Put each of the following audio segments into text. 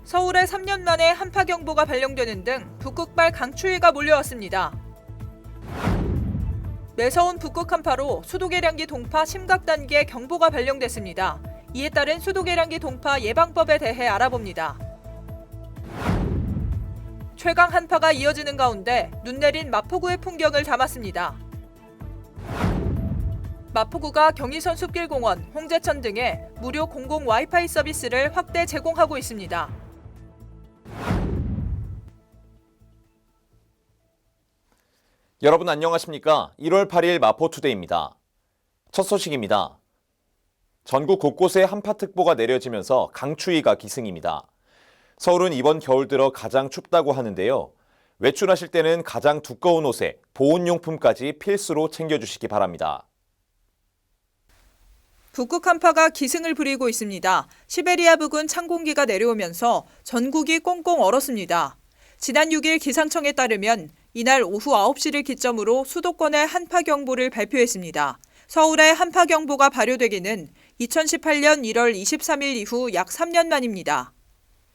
서울에 3년 만에 한파경보가 발령되는 등 북극발 강추위가 몰려왔습니다. 매서운 북극 한파로 수도계량기 동파 심각 단계 경보가 발령됐습니다. 이에 따른 수도계량기 동파 예방법에 대해 알아봅니다. 최강 한파가 이어지는 가운데 눈 내린 마포구의 풍경을 담았습니다. 마포구가 경의선 숲길공원, 홍제천 등에 무료 공공 와이파이 서비스를 확대 제공하고 있습니다. 여러분 안녕하십니까? 1월 8일 마포투데이입니다. 첫 소식입니다. 전국 곳곳에 한파특보가 내려지면서 강추위가 기승입니다. 서울은 이번 겨울 들어 가장 춥다고 하는데요. 외출하실 때는 가장 두꺼운 옷에 보온용품까지 필수로 챙겨주시기 바랍니다. 북극 한파가 기승을 부리고 있습니다. 시베리아 부근 찬 공기가 내려오면서 전국이 꽁꽁 얼었습니다. 지난 6일 기상청에 따르면 이날 오후 9시를 기점으로 수도권에 한파경보를 발표했습니다. 서울에 한파경보가 발효되기는 2018년 1월 23일 이후 약 3년 만입니다.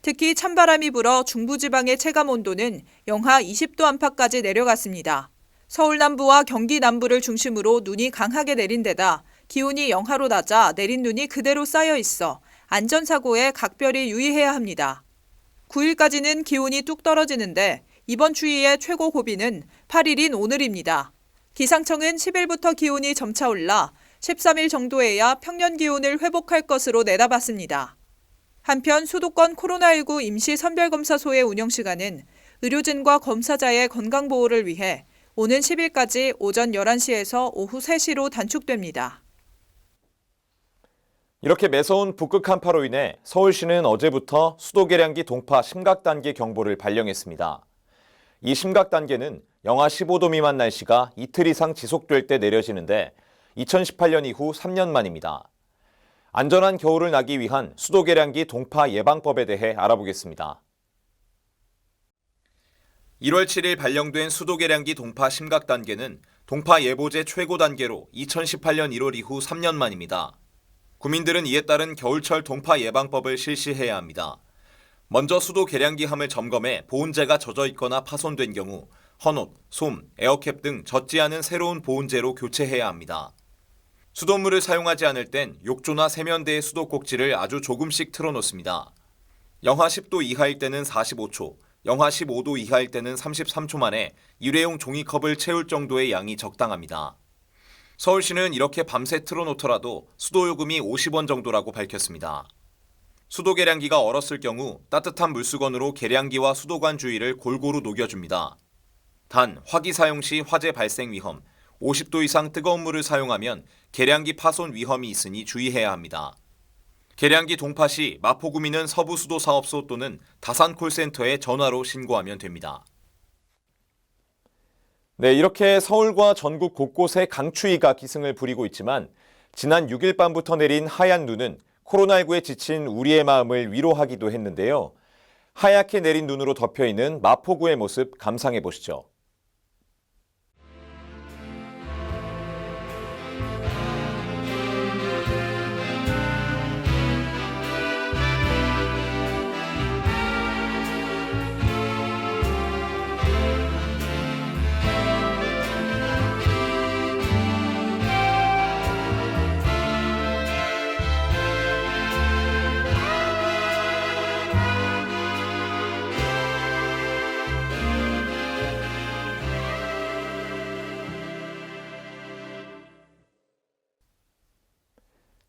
특히 찬바람이 불어 중부지방의 체감온도는 영하 20도 안팎까지 내려갔습니다. 서울 남부와 경기 남부를 중심으로 눈이 강하게 내린 데다 기온이 영하로 낮아 내린 눈이 그대로 쌓여 있어 안전사고에 각별히 유의해야 합니다. 9일까지는 기온이 뚝 떨어지는데 이번 추위의 최고 고비는 8일인 오늘입니다. 기상청은 10일부터 기온이 점차 올라 13일 정도에야 평년 기온을 회복할 것으로 내다봤습니다. 한편 수도권 코로나19 임시 선별검사소의 운영시간은 의료진과 검사자의 건강보호를 위해 오는 10일까지 오전 11시에서 오후 3시로 단축됩니다. 이렇게 매서운 북극 한파로 인해 서울시는 어제부터 수도계량기 동파 심각단계 경보를 발령했습니다. 이 심각단계는 영하 15도 미만 날씨가 이틀 이상 지속될 때 내려지는데 2018년 이후 3년 만입니다. 안전한 겨울을 나기 위한 수도계량기 동파 예방법에 대해 알아보겠습니다. 1월 7일 발령된 수도계량기 동파 심각단계는 동파 예보제 최고 단계로 2018년 1월 이후 3년 만입니다. 국민들은 이에 따른 겨울철 동파 예방법을 실시해야 합니다. 먼저 수도 계량기함을 점검해 보온재가 젖어 있거나 파손된 경우 헌옷, 솜, 에어캡 등 젖지 않은 새로운 보온재로 교체해야 합니다. 수돗물을 사용하지 않을 땐 욕조나 세면대의 수도꼭지를 아주 조금씩 틀어놓습니다. 영하 10도 이하일 때는 45초, 영하 15도 이하일 때는 33초 만에 일회용 종이컵을 채울 정도의 양이 적당합니다. 서울시는 이렇게 밤새 틀어놓더라도 수도요금이 50원 정도라고 밝혔습니다. 수도계량기가 얼었을 경우 따뜻한 물수건으로 계량기와 수도관 주위를 골고루 녹여줍니다. 단, 화기 사용 시 화재 발생 위험, 50도 이상 뜨거운 물을 사용하면 계량기 파손 위험이 있으니 주의해야 합니다. 계량기 동파 시 마포구민은 서부수도사업소 또는 다산콜센터에 전화로 신고하면 됩니다. 네, 이렇게 서울과 전국 곳곳에 강추위가 기승을 부리고 있지만 지난 6일 밤부터 내린 하얀 눈은 코로나19에 지친 우리의 마음을 위로하기도 했는데요. 하얗게 내린 눈으로 덮여있는 마포구의 모습 감상해 보시죠.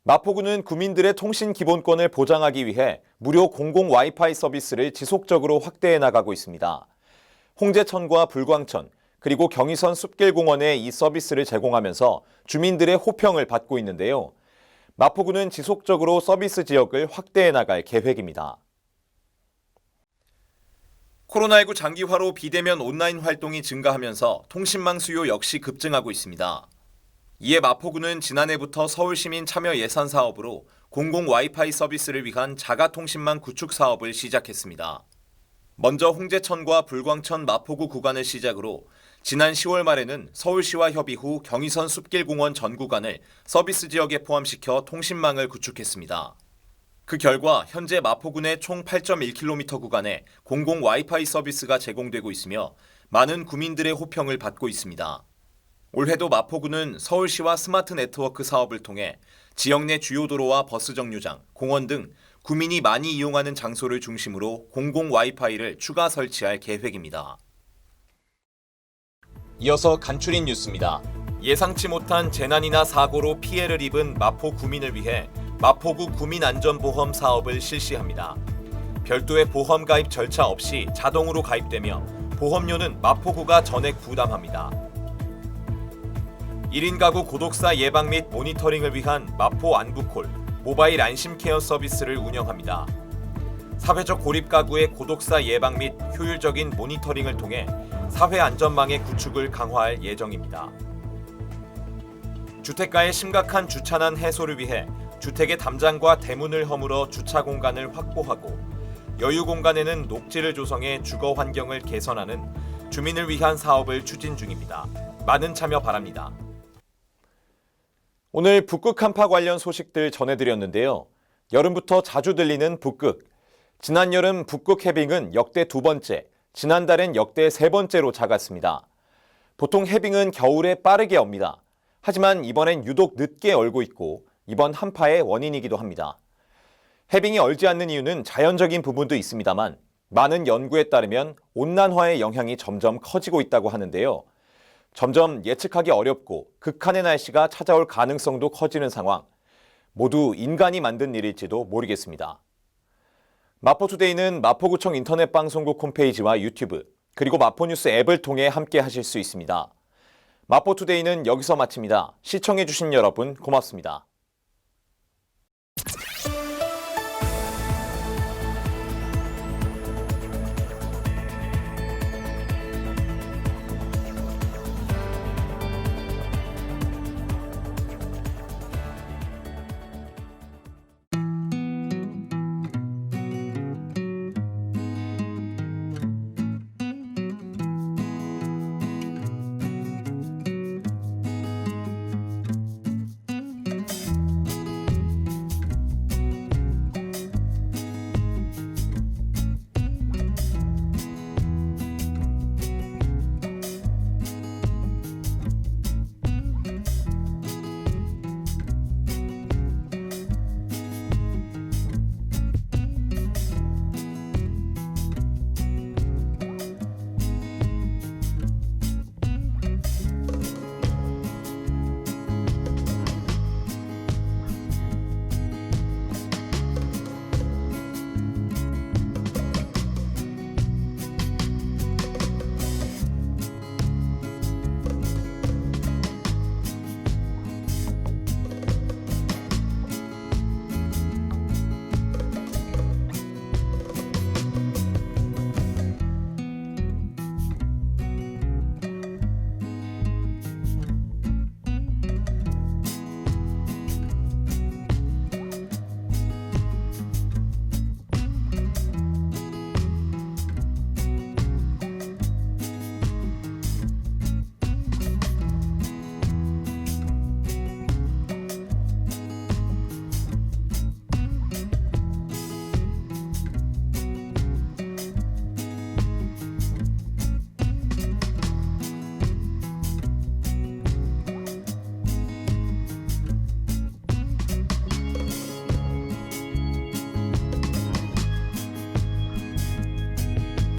마포구는 구민들의 통신 기본권을 보장하기 위해 무료 공공 와이파이 서비스를 지속적으로 확대해 나가고 있습니다. 홍제천과 불광천, 그리고 경의선 숲길공원에 이 서비스를 제공하면서 주민들의 호평을 받고 있는데요. 마포구는 지속적으로 서비스 지역을 확대해 나갈 계획입니다. 코로나19 장기화로 비대면 온라인 활동이 증가하면서 통신망 수요 역시 급증하고 있습니다. 이에 마포구는 지난해부터 서울시민 참여 예산 사업으로 공공 와이파이 서비스를 위한 자가통신망 구축 사업을 시작했습니다. 먼저 홍제천과 불광천 마포구 구간을 시작으로 지난 10월 말에는 서울시와 협의 후 경의선 숲길공원 전 구간을 서비스 지역에 포함시켜 통신망을 구축했습니다. 그 결과 현재 마포군의 총 8.1km 구간에 공공 와이파이 서비스가 제공되고 있으며 많은 구민들의 호평을 받고 있습니다. 올해도 마포구는 서울시와 스마트 네트워크 사업을 통해 지역 내 주요 도로와 버스 정류장, 공원 등 구민이 많이 이용하는 장소를 중심으로 공공 와이파이를 추가 설치할 계획입니다. 이어서 간추린 뉴스입니다. 예상치 못한 재난이나 사고로 피해를 입은 마포 구민을 위해 마포구 구민안전보험 사업을 실시합니다. 별도의 보험 가입 절차 없이 자동으로 가입되며 보험료는 마포구가 전액 부담합니다. 1인 가구 고독사 예방 및 모니터링을 위한 마포 안부콜 모바일 안심케어 서비스를 운영합니다. 사회적 고립 가구의 고독사 예방 및 효율적인 모니터링을 통해 사회 안전망의 구축을 강화할 예정입니다. 주택가의 심각한 주차난 해소를 위해 주택의 담장과 대문을 허물어 주차 공간을 확보하고 여유 공간에는 녹지를 조성해 주거 환경을 개선하는 주민을 위한 사업을 추진 중입니다. 많은 참여 바랍니다. 오늘 북극 한파 관련 소식들 전해드렸는데요. 여름부터 자주 들리는 북극. 지난 여름 북극 해빙은 역대 2번째, 지난달엔 역대 3번째로 작았습니다. 보통 해빙은 겨울에 빠르게 옵니다. 하지만 이번엔 유독 늦게 얼고 있고 이번 한파의 원인이기도 합니다. 해빙이 얼지 않는 이유는 자연적인 부분도 있습니다만 많은 연구에 따르면 온난화의 영향이 점점 커지고 있다고 하는데요. 점점 예측하기 어렵고 극한의 날씨가 찾아올 가능성도 커지는 상황. 모두 인간이 만든 일일지도 모르겠습니다. 마포투데이는 마포구청 인터넷 방송국 홈페이지와 유튜브, 그리고 마포뉴스 앱을 통해 함께 하실 수 있습니다. 마포투데이는 여기서 마칩니다. 시청해주신 여러분 고맙습니다.